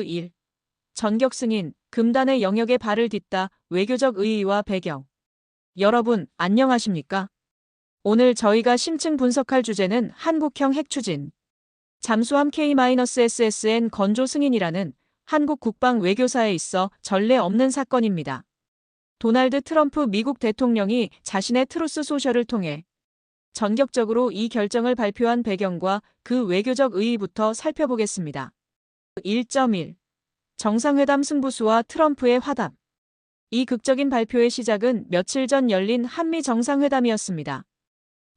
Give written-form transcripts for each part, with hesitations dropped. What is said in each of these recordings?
1. 전격 승인, 금단의 영역에 발을 딛다, 외교적 의의와 배경. 여러분, 안녕하십니까? 오늘 저희가 심층 분석할 주제는 한국형 핵추진. 잠수함 K-SSN 건조 승인이라는 한국 국방 외교사에 있어 전례 없는 사건입니다. 도널드 트럼프 미국 대통령이 자신의 트루스 소셜을 통해 전격적으로 이 결정을 발표한 배경과 그 외교적 의의부터 살펴보겠습니다. 1.1. 정상회담 승부수와 트럼프의 화답. 이 극적인 발표의 시작은 며칠 전 열린 한미 정상회담이었습니다.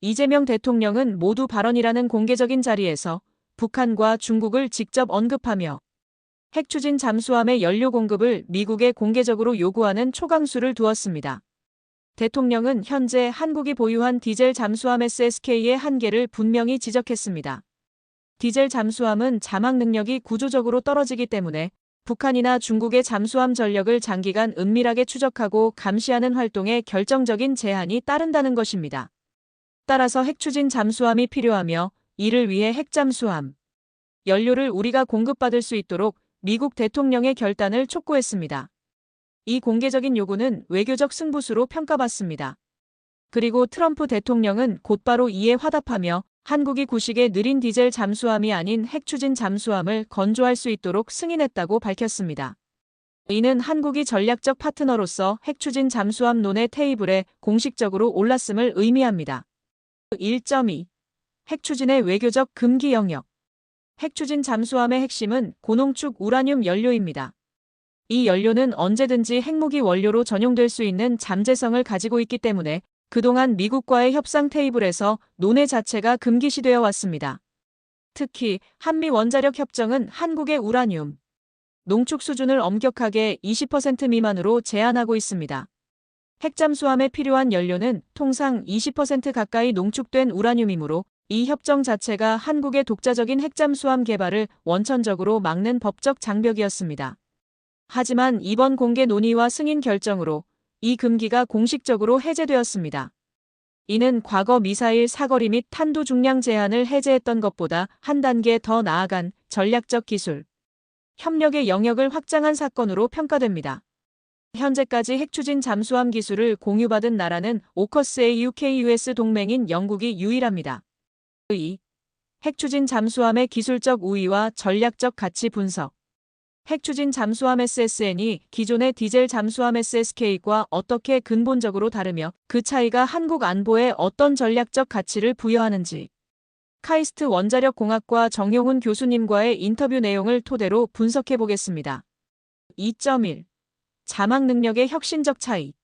이재명 대통령은 모두 발언이라는 공개적인 자리에서 북한과 중국을 직접 언급하며 핵추진 잠수함의 연료 공급을 미국에 공개적으로 요구하는 초강수를 두었습니다. 대통령은 현재 한국이 보유한 디젤 잠수함 SSK의 한계를 분명히 지적했습니다. 디젤 잠수함은 자막 능력이 구조적으로 떨어지기 때문에 북한이나 중국의 잠수함 전력을 장기간 은밀하게 추적하고 감시하는 활동에 결정적인 제한이 따른다는 것입니다. 따라서 핵추진 잠수함이 필요하며 이를 위해 핵잠수함 연료를 우리가 공급받을 수 있도록 미국 대통령의 결단을 촉구했습니다. 이 공개적인 요구는 외교적 승부수로 평가받습니다. 그리고 트럼프 대통령은 곧바로 이에 화답하며 한국이 구식의 느린 디젤 잠수함이 아닌 핵추진 잠수함을 건조할 수 있도록 승인했다고 밝혔습니다. 이는 한국이 전략적 파트너로서 핵추진 잠수함 논의 테이블에 공식적으로 올랐음을 의미합니다. 1.2. 핵추진의 외교적 금기 영역. 핵추진 잠수함의 핵심은 고농축 우라늄 연료입니다. 이 연료는 언제든지 핵무기 원료로 전용될 수 있는 잠재성을 가지고 있기 때문에 그동안 미국과의 협상 테이블에서 논의 자체가 금기시되어 왔습니다. 특히 한미 원자력 협정은 한국의 우라늄 농축 수준을 엄격하게 20% 미만으로 제한하고 있습니다. 핵잠수함에 필요한 연료는 통상 20% 가까이 농축된 우라늄이므로 이 협정 자체가 한국의 독자적인 핵잠수함 개발을 원천적으로 막는 법적 장벽이었습니다. 하지만 이번 공개 논의와 승인 결정으로 이 금기가 공식적으로 해제되었습니다. 이는 과거 미사일 사거리 및 탄도 중량 제한을 해제했던 것보다 한 단계 더 나아간 전략적 기술, 협력의 영역을 확장한 사건으로 평가됩니다. 현재까지 핵추진 잠수함 기술을 공유받은 나라는 오커스의 UK-US 동맹인 영국이 유일합니다. 2. 핵추진 잠수함의 기술적 우위와 전략적 가치 분석. 핵추진 잠수함 SSN이 기존의 디젤 잠수함 SSK과 어떻게 근본적으로 다르며 그 차이가 한국 안보에 어떤 전략적 가치를 부여하는지 카이스트 원자력공학과 정용훈 교수님과의 인터뷰 내용을 토대로 분석해 보겠습니다. 2.1. 자막 능력의 혁신적 차이.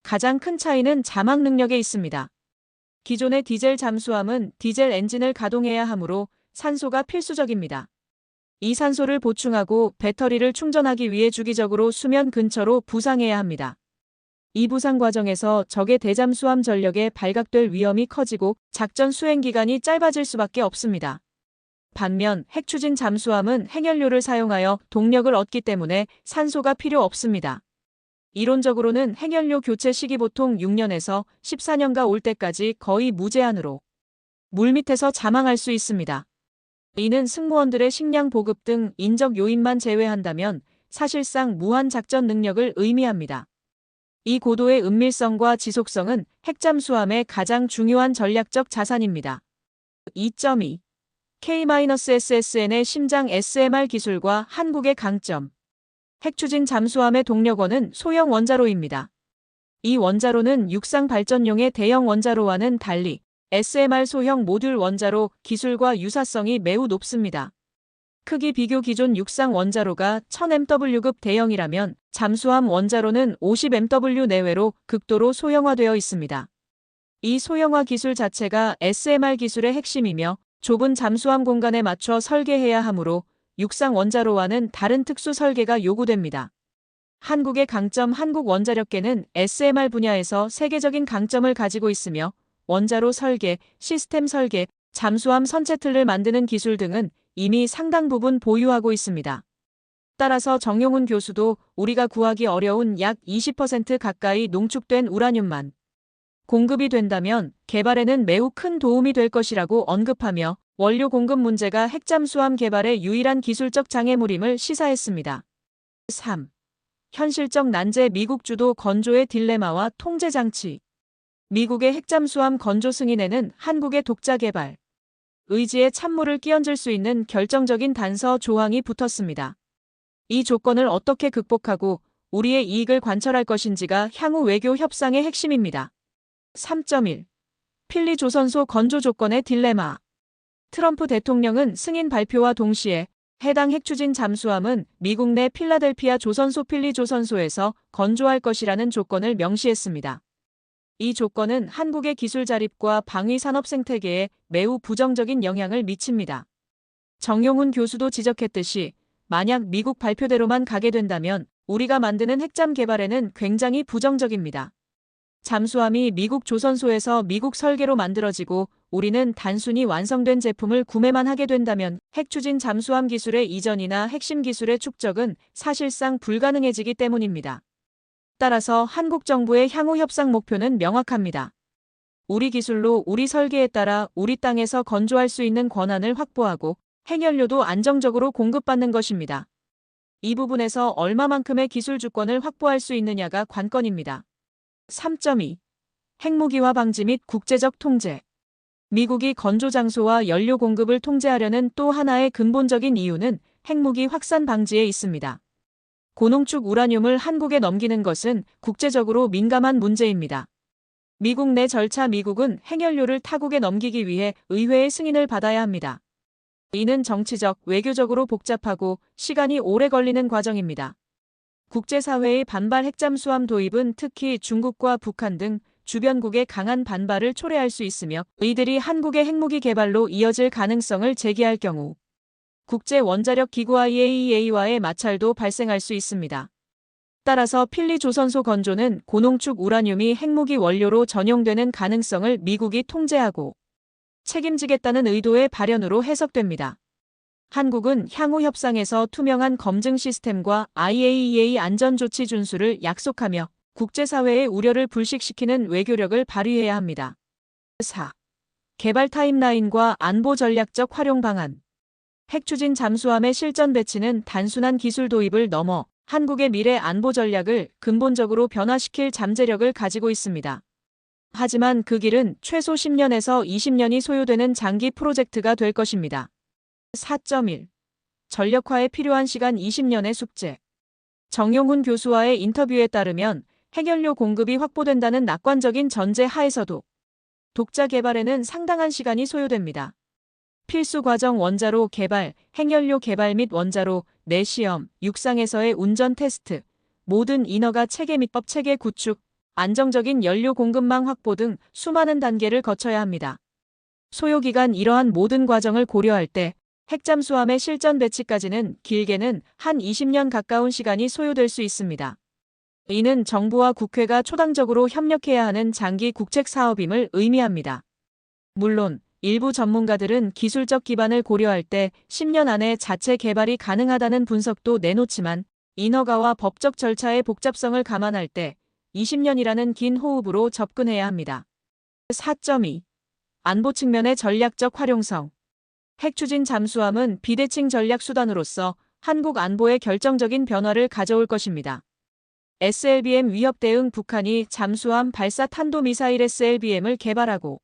가장 큰 차이는 자막 능력에 있습니다. 기존의 디젤 잠수함은 디젤 엔진을 가동해야 하므로 산소가 필수적입니다. 이 산소를 보충하고 배터리를 충전하기 위해 주기적으로 수면 근처로 부상해야 합니다. 이 부상 과정에서 적의 대잠수함 전력에 발각될 위험이 커지고 작전 수행 기간이 짧아질 수밖에 없습니다. 반면 핵추진 잠수함은 핵연료를 사용하여 동력을 얻기 때문에 산소가 필요 없습니다. 이론적으로는 핵연료 교체 시기 보통 6년에서 14년가 올 때까지 거의 무제한으로 물 밑에서 자망할 수 있습니다. 이는 승무원들의 식량 보급 등 인적 요인만 제외한다면 사실상 무한 작전 능력을 의미합니다. 이 고도의 은밀성과 지속성은 핵잠수함의 가장 중요한 전략적 자산입니다. 2.2. K-SSN의 심장 SMR 기술과 한국의 강점. 핵추진 잠수함의 동력원은 소형 원자로입니다. 이 원자로는 육상 발전용의 대형 원자로와는 달리 SMR 소형 모듈 원자로 기술과 유사성이 매우 높습니다. 크기 비교 기존 육상 원자로가 1000mW급 대형이라면 잠수함 원자로는 50mW 내외로 극도로 소형화되어 있습니다. 이 소형화 기술 자체가 SMR 기술의 핵심이며 좁은 잠수함 공간에 맞춰 설계해야 하므로 육상 원자로와는 다른 특수 설계가 요구됩니다. 한국의 강점 한국원자력계는 SMR 분야에서 세계적인 강점을 가지고 있으며 원자로 설계, 시스템 설계, 잠수함 선체 틀을 만드는 기술 등은 이미 상당 부분 보유하고 있습니다. 따라서 정용훈 교수도 우리가 구하기 어려운 약 20% 가까이 농축된 우라늄만 공급이 된다면 개발에는 매우 큰 도움이 될 것이라고 언급하며 원료 공급 문제가 핵잠수함 개발의 유일한 기술적 장애물임을 시사했습니다. 3. 현실적 난제 미국 주도 건조의 딜레마와 통제 장치. 미국의 핵잠수함 건조 승인에는 한국의 독자 개발 의지에 찬물을 끼얹을 수 있는 결정적인 단서 조항이 붙었습니다. 이 조건을 어떻게 극복하고 우리의 이익을 관철할 것인지가 향후 외교 협상의 핵심입니다. 3.1. 필리 조선소 건조 조건의 딜레마. 트럼프 대통령은 승인 발표와 동시에 해당 핵추진 잠수함은 미국 내 필라델피아 조선소 필리 조선소에서 건조할 것이라는 조건을 명시했습니다. 이 조건은 한국의 기술 자립과 방위 산업 생태계에 매우 부정적인 영향을 미칩니다. 정용훈 교수도 지적했듯이 만약 미국 발표대로만 가게 된다면 우리가 만드는 핵잠 개발에는 굉장히 부정적입니다. 잠수함이 미국 조선소에서 미국 설계로 만들어지고 우리는 단순히 완성된 제품을 구매만 하게 된다면 핵추진 잠수함 기술의 이전이나 핵심 기술의 축적은 사실상 불가능해지기 때문입니다. 따라서 한국 정부의 향후 협상 목표는 명확합니다. 우리 기술로 우리 설계에 따라 우리 땅에서 건조할 수 있는 권한을 확보하고 핵연료도 안정적으로 공급받는 것입니다. 이 부분에서 얼마만큼의 기술 주권을 확보할 수 있느냐가 관건입니다. 3.2. 핵무기화 방지 및 국제적 통제. 미국이 건조 장소와 연료 공급을 통제하려는 또 하나의 근본적인 이유는 핵무기 확산 방지에 있습니다. 고농축 우라늄을 한국에 넘기는 것은 국제적으로 민감한 문제입니다. 미국 내 절차 미국은 핵연료를 타국에 넘기기 위해 의회의 승인을 받아야 합니다. 이는 정치적, 외교적으로 복잡하고 시간이 오래 걸리는 과정입니다. 국제사회의 반발 핵잠수함 도입은 특히 중국과 북한 등 주변국의 강한 반발을 초래할 수 있으며 이들이 한국의 핵무기 개발로 이어질 가능성을 제기할 경우 국제원자력기구 IAEA와의 마찰도 발생할 수 있습니다. 따라서 필리 조선소 건조는 고농축 우라늄이 핵무기 원료로 전용되는 가능성을 미국이 통제하고 책임지겠다는 의도의 발현으로 해석됩니다. 한국은 향후 협상에서 투명한 검증 시스템과 IAEA 안전조치 준수를 약속하며 국제사회의 우려를 불식시키는 외교력을 발휘해야 합니다. 4. 개발 타임라인과 안보 전략적 활용 방안. 핵추진 잠수함의 실전 배치는 단순한 기술 도입을 넘어 한국의 미래 안보 전략을 근본적으로 변화시킬 잠재력을 가지고 있습니다. 하지만 그 길은 최소 10년에서 20년이 소요되는 장기 프로젝트가 될 것입니다. 4.1. 전력화에 필요한 시간 20년의 숙제. 정용훈 교수와의 인터뷰에 따르면 핵연료 공급이 확보된다는 낙관적인 전제 하에서도 독자 개발에는 상당한 시간이 소요됩니다. 필수 과정 원자로 개발, 핵연료 개발 및 원자로 내시험, 육상에서의 운전 테스트, 모든 인허가 체계 및 법 체계 구축, 안정적인 연료 공급망 확보 등 수많은 단계를 거쳐야 합니다. 소요기간 이러한 모든 과정을 고려할 때 핵잠수함의 실전 배치까지는 길게는 한 20년 가까운 시간이 소요될 수 있습니다. 이는 정부와 국회가 초당적으로 협력해야 하는 장기 국책 사업임을 의미합니다. 물론 일부 전문가들은 기술적 기반을 고려할 때 10년 안에 자체 개발이 가능하다는 분석도 내놓지만 인허가와 법적 절차의 복잡성을 감안할 때 20년이라는 긴 호흡으로 접근해야 합니다. 4.2. 안보 측면의 전략적 활용성. 핵추진 잠수함은 비대칭 전략 수단으로서 한국 안보에 결정적인 변화를 가져올 것입니다. SLBM 위협 대응 북한이 잠수함 발사 탄도미사일 SLBM을 개발하고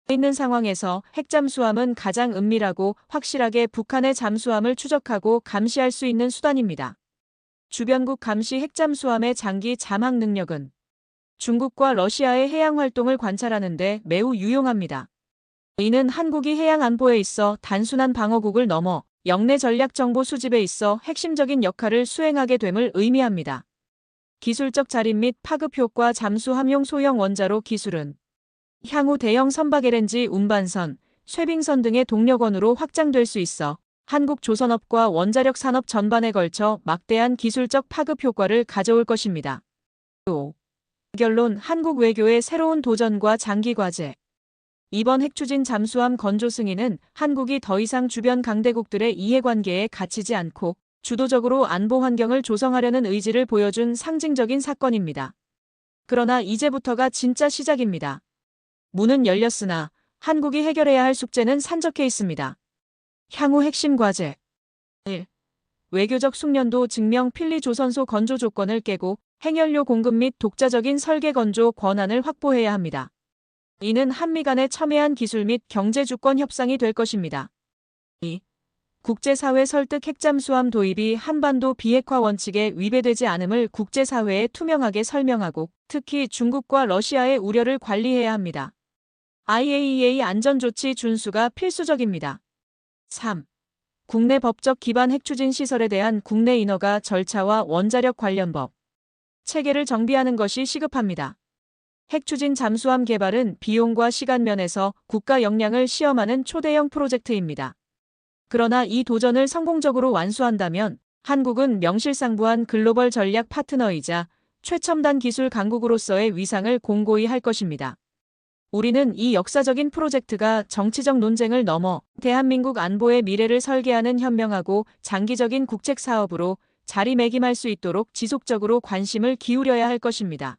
있는 상황에서 핵잠수함은 가장 은밀하고 확실하게 북한의 잠수함을 추적하고 감시할 수 있는 수단입니다. 주변국 감시 핵잠수함의 장기 잠항 능력은 중국과 러시아의 해양 활동을 관찰하는 데 매우 유용합니다. 이는 한국이 해양 안보에 있어 단순한 방어국을 넘어 영내 전략 정보 수집에 있어 핵심적인 역할을 수행하게 됨을 의미합니다. 기술적 자립 및 파급 효과 잠수함용 소형 원자로 기술은 향후 대형 선박 LNG 운반선, 쇄빙선 등의 동력원으로 확장될 수 있어 한국 조선업과 원자력 산업 전반에 걸쳐 막대한 기술적 파급 효과를 가져올 것입니다. 5. 결론 한국 외교의 새로운 도전과 장기 과제. 이번 핵추진 잠수함 건조 승인은 한국이 더 이상 주변 강대국들의 이해관계에 갇히지 않고 주도적으로 안보 환경을 조성하려는 의지를 보여준 상징적인 사건입니다. 그러나 이제부터가 진짜 시작입니다. 문은 열렸으나 한국이 해결해야 할 숙제는 산적해 있습니다. 향후 핵심 과제 1. 외교적 숙련도 증명 필리 조선소 건조 조건을 깨고 핵연료 공급 및 독자적인 설계 건조 권한을 확보해야 합니다. 이는 한미 간의 첨예한 기술 및 경제 주권 협상이 될 것입니다. 2. 국제사회 설득 핵잠수함 도입이 한반도 비핵화 원칙에 위배되지 않음을 국제사회에 투명하게 설명하고 특히 중국과 러시아의 우려를 관리해야 합니다. IAEA 안전조치 준수가 필수적입니다. 3. 국내 법적 기반 핵추진 시설에 대한 국내 인허가 절차와 원자력 관련 법, 체계를 정비하는 것이 시급합니다. 핵추진 잠수함 개발은 비용과 시간 면에서 국가 역량을 시험하는 초대형 프로젝트입니다. 그러나 이 도전을 성공적으로 완수한다면 한국은 명실상부한 글로벌 전략 파트너이자 최첨단 기술 강국으로서의 위상을 공고히 할 것입니다. 우리는 이 역사적인 프로젝트가 정치적 논쟁을 넘어 대한민국 안보의 미래를 설계하는 현명하고 장기적인 국책 사업으로 자리매김할 수 있도록 지속적으로 관심을 기울여야 할 것입니다.